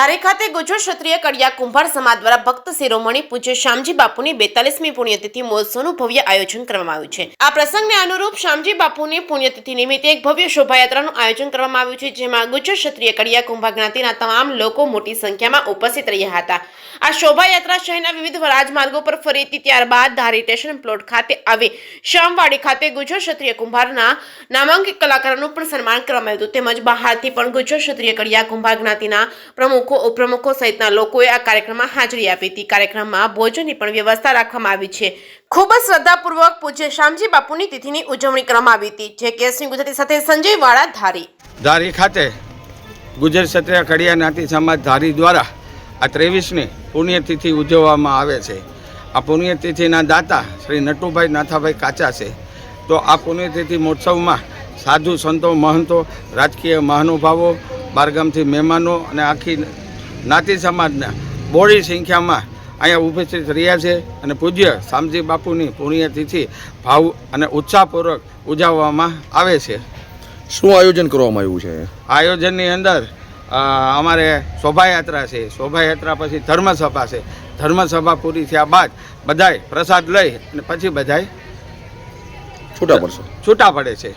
ધારી ખાતે ગુજર ક્ષત્રિય કડિયા કુંભાર સમાજ દ્વારા ભક્ત શિરોમણી પૂજ્ય શામજી બાપુની 42મી પુણ્યતિથિ મહોત્સવનું ભવ્ય આયોજન કરવામાં આવ્યું છે। આ પ્રસંગને અનુરૂપ શામજી બાપુની પુણ્યતિથિ નિમિત્તે એક ભવ્ય શોભાયાત્રાનું આયોજન કરવામાં આવ્યું છે, જેમાં ગુજર ક્ષત્રિય કડિયા કુંભાર જ્ઞાતિના તમામ લોકો મોટી સંખ્યામાં ઉપસ્થિત રહ્યા હતા। આ શોભાયાત્રા શહેરના વિવિધ રાજમાર્ગો પર ફરી હતી, ત્યારબાદ ધારી સ્ટેશન પ્લોટ ખાતે આવી શામવાડી ખાતે ગુજર ક્ષત્રિય કુંભારના નામાંકિત કલાકારોનું પણ સન્માન કરવામાં આવ્યું હતું, તેમજ બહારથી પણ ગુજર ક્ષત્રિય કડિયા કુંભાર જ્ઞાતિના પ્રમુખો ઉપપ્રમુખો સહિતના લોકોએ આ કાર્યક્રમમાં હાજરી આપી હતી। કાર્યક્રમમાં ભોજનની પણ વ્યવસ્થા રાખવામાં આવી છે। ખૂબ જ શ્રદ્ધાપૂર્વક પૂજ્ય શામજી બાપુની તિથિની ઉજવણી કરવામાં આવી હતી। જે કેસની ગુજરાતી સાથે સંજય વાળા ધારી ખાતે ગુજર ક્ષત્રિય કડિયા જ્ઞાતિ સમાજ ધારી દ્વારા આ 23મી પુણ્યતિથિ ઉજવવામાં આવે છે। આ પુણ્યતિથિના દાતા શ્રી નટુભાઈ નાથાભાઈ કાચા છે। તો આ પુણ્યતિથિ મહોત્સવમાં સાધુ સંતો મહંતો રાજકીય મહાનુભાવો બારગામથી મહેમાનો અને આખી જ્ઞાતિ સમાજના બોડી સંખ્યામાં અહીંયા ઉપસ્થિત રહ્યા છે અને પૂજ્ય શામજી બાપુની પુણ્યતિથિ ભાવ અને ઉત્સાહપૂર્વક ઉજવવામાં આવે છે। શું આયોજન કરવામાં આવ્યું છે? આયોજનની અંદર અમારે શોભાયાત્રા છે, શોભાયાત્રા પછી ધર્મસભા છે, ધર્મસભા પૂરી થયા બાદ બધાય પ્રસાદ લઈ અને પછી બધાય છૂટા પડે છે।